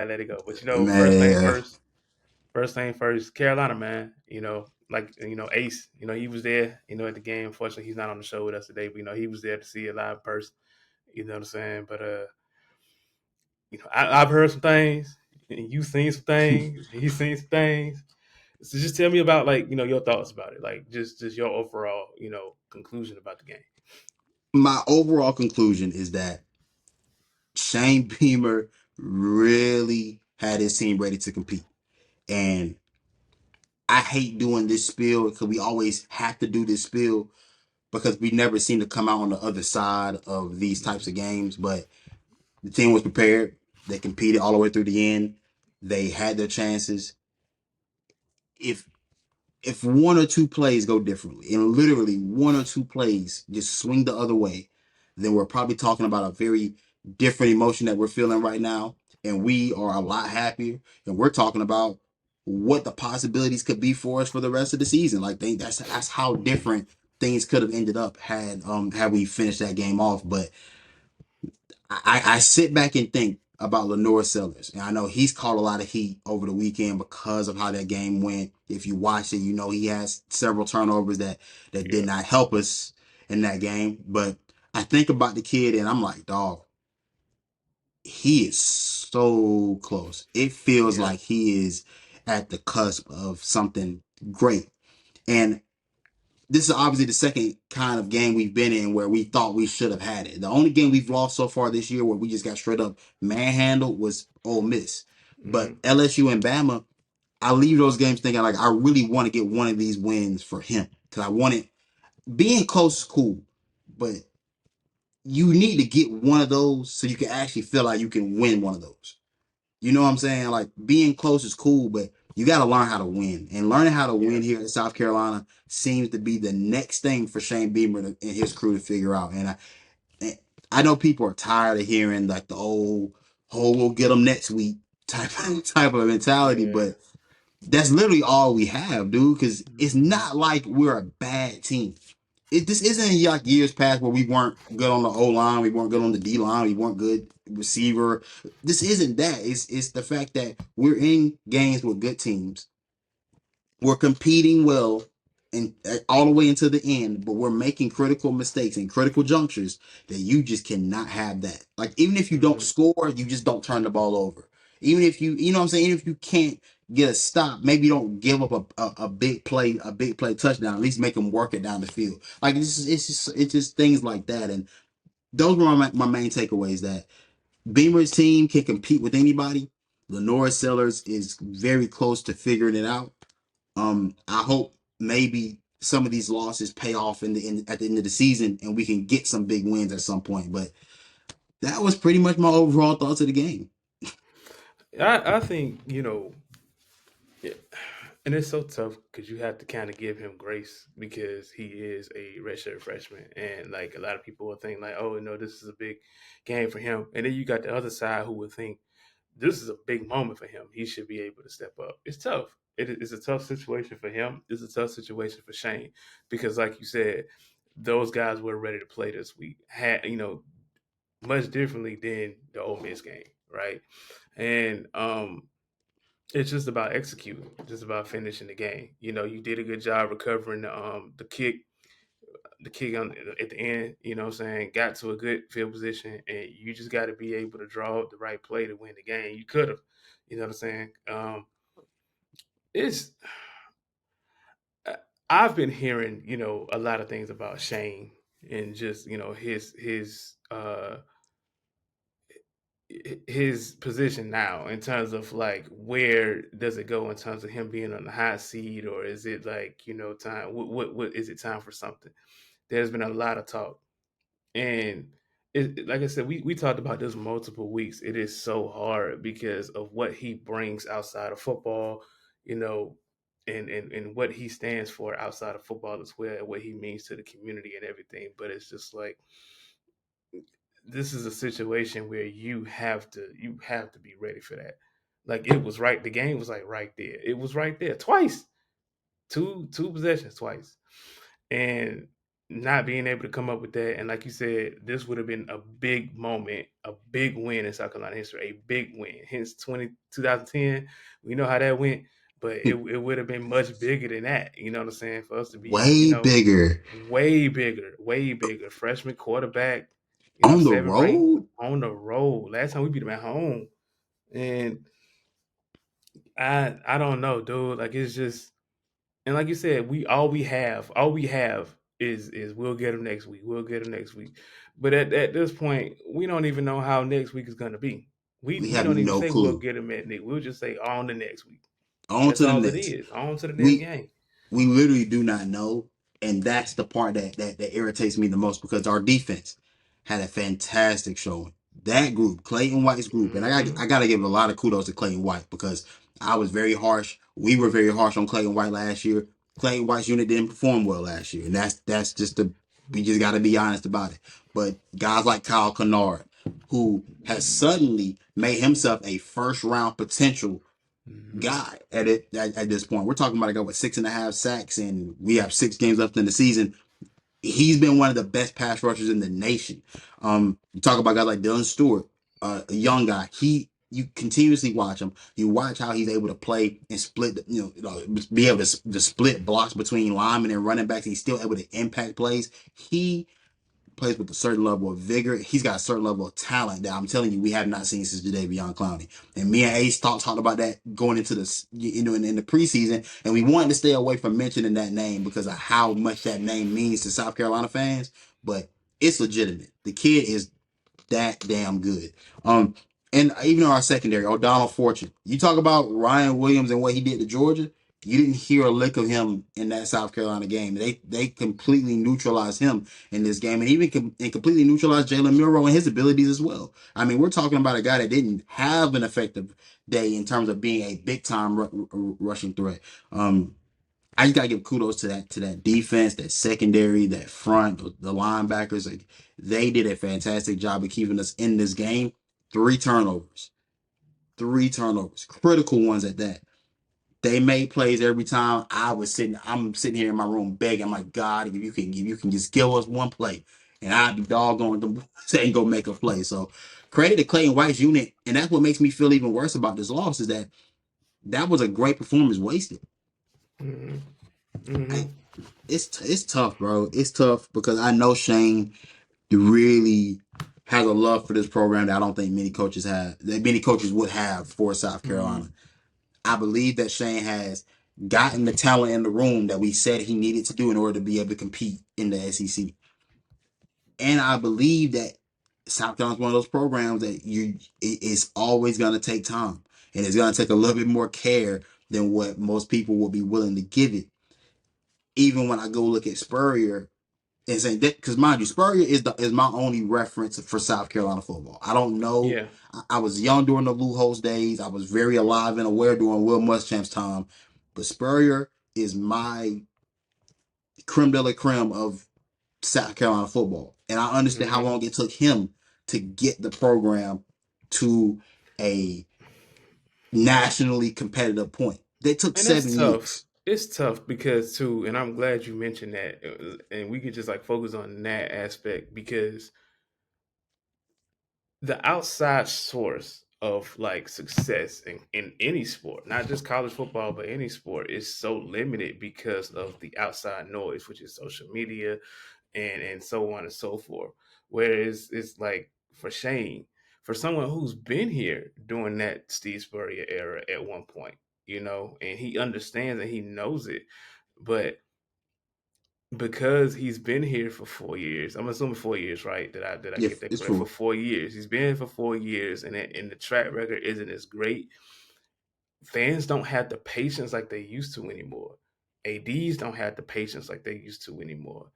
let it go. But Man, first thing first, Carolina, man. Like Ace. He was there. At the game. Unfortunately, he's not on the show with us today. But he was there to see it live in person. You know what I'm saying? But I've heard some things. And you've seen some things. And he's seen some things. So just tell me about like your thoughts about it. Like just your overall conclusion about the game. my overall conclusion is that Shane Beamer really had his team ready to compete. And I hate doing this spiel because we always have to do this spiel because we never seem to come out on the other side of these types of games. But the team was prepared. They competed all the way through the end. They had their chances. If if one or two plays go differently, and literally one or two plays just swing the other way, then we're probably talking about a very different emotion that we're feeling right now. And we are a lot happier. And we're talking about what the possibilities could be for us for the rest of the season. Like that's how different things could have ended up had we finished that game off. But I sit back and think about Lenore Sellers, and I know he's caught a lot of heat over the weekend because of how that game went. If you watch it, you know he has several turnovers that did Yeah, not help us in that game. But I think about the kid, and I'm like, dog, he is so close. It feels yeah, like he is at the cusp of something great. And this is obviously the second kind of game we've been in where we thought we should have had it. The only game we've lost so far this year where we just got straight up manhandled was Ole Miss. But hmm, LSU and Bama, I leave those games thinking like I really want to get one of these wins for him because I want it. Being close is cool, but you need to get one of those so you can actually feel like you can win one of those. You know what I'm saying? Like being close is cool, but you got to learn how to win. And learning how to yeah, win here in South Carolina seems to be the next thing for Shane Beamer and his crew to figure out. And I know people are tired of hearing like the old, "oh, we'll get them next week" type of mentality, yeah. but that's literally all we have, dude. Because it's Hmm. not like we're a bad team. This isn't like years past where we weren't good on the O line, we weren't good on the D line, we weren't good receiver. This isn't that. It's the fact that we're in games with good teams. We're competing well and all the way into the end, but we're making critical mistakes and critical junctures that you just cannot have that. Like even if you don't Hmm. score, you just don't turn the ball over. Even if you know what I'm saying, even if you can't get a stop, maybe you don't give up a big play touchdown. At least make them work it down the field. Like it's just things like that. And those were my main takeaways. That Beamer's team can compete with anybody. Lenora Sellers is very close to figuring it out. I hope maybe some of these losses pay off at the end of the season, and we can get some big wins at some point. But that was pretty much my overall thoughts of the game. I think yeah, and it's so tough because you have to kind of give him grace because he is a redshirt freshman, and like a lot of people will think like, oh no, this is a big game for him, and then you got the other side who would think this is a big moment for him. He should be able to step up. It's tough. It's a tough situation for him. It's a tough situation for Shane because, like you said, those guys were ready to play this week. Had much differently than the Ole Miss game, right? And it's just about executing, just about finishing the game. You did a good job recovering the kick at the end. What I'm saying, got to a good field position, and you just got to be able to draw up the right play to win the game. You could have, what I'm saying. It's I've been hearing a lot of things about Shane and just his position now in terms of like where does it go in terms of him being on the hot seat, or is it like time what is it time for something? There's been a lot of talk, and like I said, we talked about this multiple weeks. It is so hard because of what he brings outside of football, you know and what he stands for outside of football as well, and what he means to the community and everything. But it's just like this is a situation where you have to be ready for that. Like it was right. The game was like right there. It was right there twice. Two possessions twice. And not being able to come up with that. And like you said, this would have been a big moment, a big win in South Carolina history, a big win. Hence 2010, we know how that went, but it would have been much bigger than that. You know what I'm saying? For us to be, Way bigger way bigger. Freshman quarterback, on the seventh ranked road. on the road. Last time we beat them at home. And I don't know, dude. Like it's just and like you said, all we have is we'll get them next week. We'll get them next week. But at this point, we don't even know how next week is going to be. We We we have don't even no say we'll clue. get them at next. We'll just say on the next week. On That's to the all it next. is. On to the next We game. we literally do not know, and that's the part that irritates me the most because our defense had a fantastic showing. That group, Clayton White's group, and Hmm. I gotta give a lot of kudos to Clayton White because I was very harsh. We were very harsh on Clayton White last year. Clayton White's unit didn't perform well last year, and that's just the we just got to be honest about it. But guys like Kyle Kennard, who has suddenly made himself a first round potential Hmm. guy at this point. We're talking about a guy with 6.5 sacks, and we have 6 games left in the season. He's been one of the best pass rushers in the nation. You talk about guys like Dylan Stewart, a young guy. You continuously watch him. You watch how he's able to play and split, be able to split blocks between linemen and running backs. He's still able to impact plays. He plays with a certain level of vigor. He's got a certain level of talent that I'm telling you we have not seen since Jadeveon Clowney. And me and Ace talked about that going into this, in the preseason, and we wanted to stay away from mentioning that name because of how much that name means to South Carolina fans. But it's legitimate. The kid is that damn good. And even our secondary, O'Donnell Fortune. You talk about Ryan Williams and what he did to Georgia. You didn't hear a lick of him in that South Carolina game. They completely neutralized him in this game, and even and completely neutralized Jalen Milroe and his abilities as well. I mean, we're talking about a guy that didn't have an effective day in terms of being a big time rushing threat. I just gotta give kudos to that defense, that secondary, that front, the linebackers. Like, they did a fantastic job of keeping us in this game. 3 turnovers, 3 turnovers, critical ones at that. They made plays every time. I'm sitting here in my room begging. I'm like, God, if you can just give us one play, and I'd be doggone them saying go make a play. So credit to Clayton White's unit, and that's what makes me feel even worse about this loss is that was a great performance wasted. Hmm. Hmm. I, it's tough, bro. It's tough because I know Shane really has a love for this program that I don't think many coaches would have for South Hmm. Carolina. I believe that Shane has gotten the talent in the room that we said he needed to do in order to be able to compete in the SEC. And I believe that South Carolina's one of those programs that it's always going to take time, and it's going to take a little bit more care than what most people will be willing to give it. Even when I go look at Spurrier and saying that, because mind you, Spurrier is my only reference for South Carolina football. I don't know. Yeah. I was young during the Lou Holtz days. I was very alive and aware during Will Muschamp's time. But Spurrier is my creme de la creme of South Carolina football. And I understand how Hmm. long it took him to get the program to a nationally competitive point. They took And that's 7 years. tough. It's tough because too, and I'm glad you mentioned that, and we could just like focus on that aspect because the outside source of like success in any sport, not just college football, but any sport, is so limited because of the outside noise, which is social media and so on and so forth. Whereas it's like for Shane, for someone who's been here during that Steve Spurrier era at one point, and he understands and he knows it, but because he's been here for 4 years. I'm assuming 4 years, right? Did I Yeah, get that it's correct? For true. 4 years, he's been here for 4 years, and the track record isn't as great. Fans don't have the patience like they used to anymore. Ads don't have the patience like they used to anymore.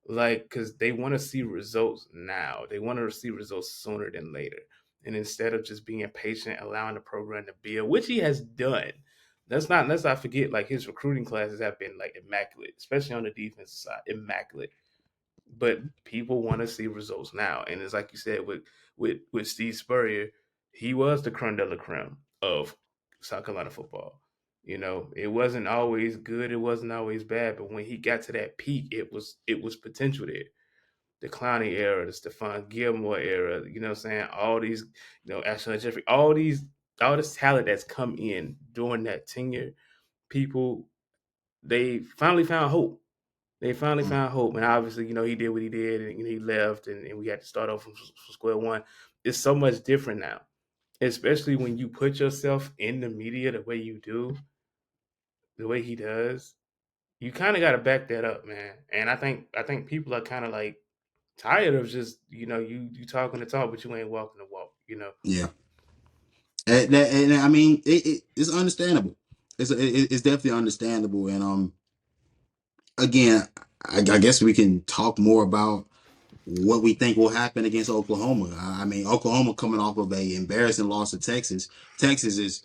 Like, because they want to see results now. They want to see results sooner than later. And instead of just being patient, allowing the program to build, which he has done. Let's not forget, like, his recruiting classes have been like immaculate, especially on the defensive side, immaculate. But people want to see results now. And it's like you said with Steve Spurrier, he was the creme de la creme of South Carolina football. It wasn't always good, it wasn't always bad, but when he got to that peak, it was potential there. The Clowney era, the Stephon Gilmore era, what I'm saying? All these, Ashton Jeffrey, all this talent that's come in during that tenure, people, they finally found hope. They finally Mm, found hope. And obviously, he did what he did and he left and we had to start off from square one. It's so much different now, especially when you put yourself in the media the way you do, the way he does. You kind of got to back that up, man. And I think people are kind of like tired of just you talking the talk, but you ain't walking the walk. yeah, and I mean, it's understandable. It's definitely understandable, and again, I guess we can talk more about what we think will happen against Oklahoma. I mean, Oklahoma coming off of a embarrassing loss to Texas. Texas is.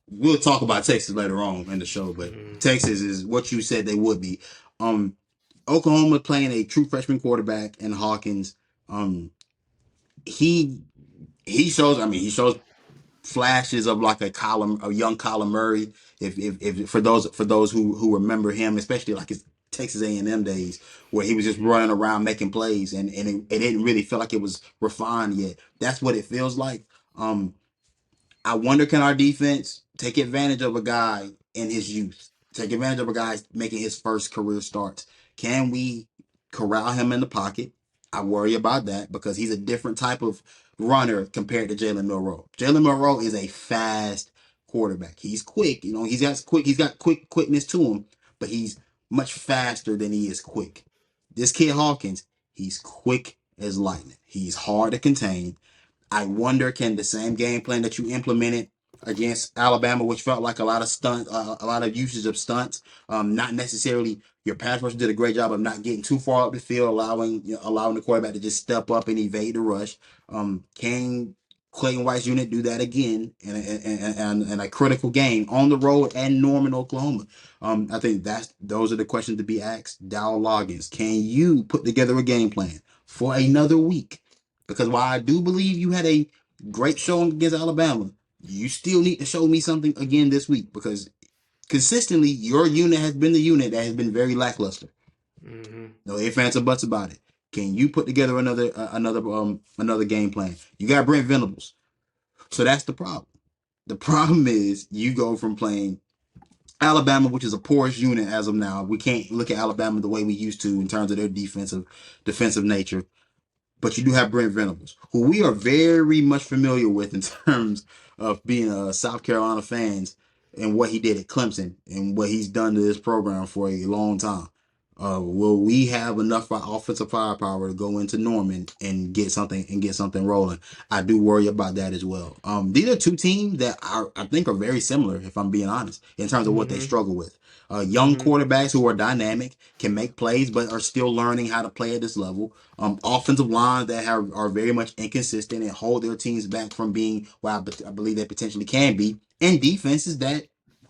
We'll talk about Texas later on in the show, but Mm-hmm. Texas is what you said they would be. Um, Oklahoma playing a true freshman quarterback in Hawkins. Um, he he shows. I mean, he shows flashes of like a young Colin Murray. If for those who remember him, especially like his Texas A&M days, where he was just Mm-hmm. running around making plays, and it didn't really feel like it was refined yet. That's what it feels like. Um, I wonder, can our defense take advantage of a guy in his youth? Take advantage of a guy making his first career starts. Can we corral him in the pocket? I worry about that because he's a different type of runner compared to Jalen Milroe. Jalen Milroe is a fast quarterback. He's quick. He's got quickness to him, but he's much faster than he is quick. This kid Hawkins, he's quick as lightning. He's hard to contain. I wonder, can the same game plan that you implemented against Alabama, which felt like a lot of usage of stunts, not necessarily your pass rush did a great job of not getting too far up the field, allowing the quarterback to just step up and evade the rush. Can Clayton White's unit do that again in a critical game on the road and Norman, Oklahoma? I think those are the questions to be asked. Dow Loggins, can you put together a game plan for another week? Because while I do believe you had a great showing against Alabama, you still need to show me something again this week because consistently your unit has been the unit that has been very lackluster. Mm-hmm. No ifs, ands, or buts about it. Can you put together another game plan? You got Brent Venables, so that's the problem. The problem is you go from playing Alabama, which is a porous unit as of now. We can't look at Alabama the way we used to in terms of their defensive nature, but you do have Brent Venables, who we are very much familiar with in terms of being South Carolina fans and what he did at Clemson and what he's done to this program for a long time. Will we have enough offensive firepower to go into Norman and get something rolling? I do worry about that as well. These are two teams that I think are very similar, if I'm being honest, in terms of what they Mm-hmm. struggle with. Young Mm-hmm. quarterbacks who are dynamic, can make plays, but are still learning how to play at this level. Offensive lines that are very much inconsistent and hold their teams back from being what I believe they potentially can be, and defenses that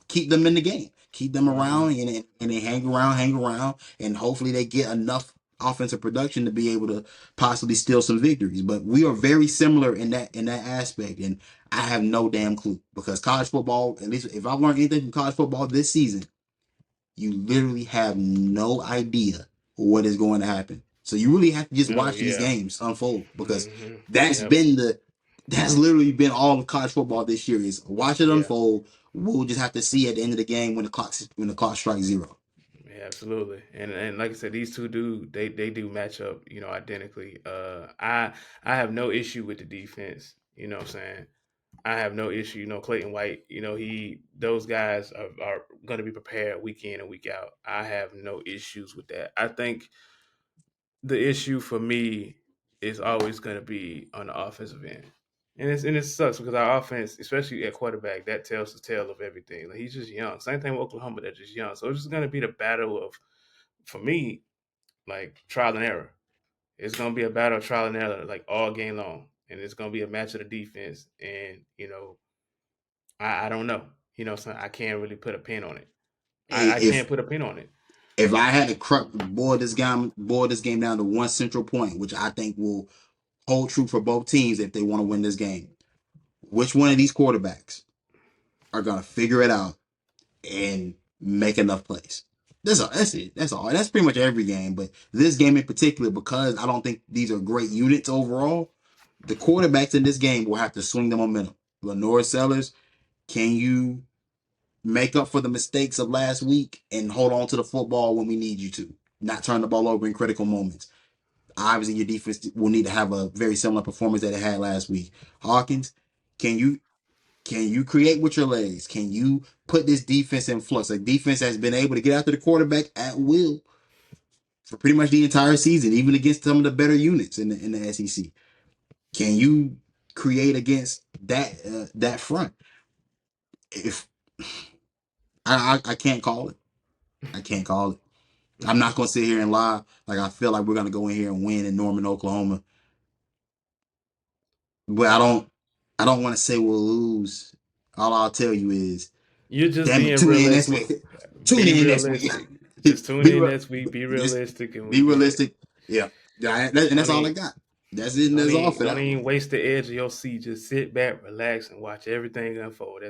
keep them in the game, keep them Mm-hmm. around, and they hang around, and hopefully they get enough offensive production to be able to possibly steal some victories. But we are very similar in that aspect, and I have no damn clue because college football, at least if I've learned anything from college football this season, you literally have no idea what is going to happen. So you really have to just Oh watch these yeah. games unfold because Mm-hmm. that's Yep. been the that's literally been all of college football this year is watch it Yeah. unfold. We'll just have to see at the end of the game when the clock strikes zero. Yeah, absolutely. And like I said, these two they do match up, identically. I have no issue with the defense. You know what I'm saying? I have no issue. Clayton White, those guys are going to be prepared week in and week out. I have no issues with that. I think the issue for me is always going to be on the offensive end. And it sucks because our offense, especially at quarterback, that tells the tale of everything. Like he's just young. Same thing with Oklahoma, they're just young. So it's just going to be the battle of, for me, like trial and error. It's going to be a battle of trial and error, like all game long, and it's going to be a match of the defense. And I don't know. So I can't really put a pin on it. I If can't put a pin on it. if I had to boil this game down to one central point, which I think will hold true for both teams if they want to win this game, which one of these quarterbacks are gonna figure it out and make enough plays. That's all. That's it. That's all. That's pretty much every game. But this game in particular, because I don't think these are great units overall, the quarterbacks in this game will have to swing the momentum. Lenore Sellers, can you make up for the mistakes of last week and hold on to the football when we need you to? Not turn the ball over in critical moments. Obviously, your defense will need to have a very similar performance that it had last week. Hawkins, can you create with your legs? Can you put this defense in flux? A defense has been able to get after the quarterback at will for pretty much the entire season, even against some of the better units in the SEC. Can you create against that front? If I can't call it, I can't call it. I'm not gonna sit here and lie. Like I feel like we're gonna go in here and win in Norman, Oklahoma, but I don't want to say we'll lose. All I'll tell you is, You're just damn it, being tune in next realistic. week. Tune Be in next week. realistic. Just tune be in re- next week. Be just realistic, and we be good. realistic. Yeah, yeah, and Don't that's all I even got. That's it, and that's all for don't that one. even waste the edge of your seat. Just sit back, relax, and watch everything unfold.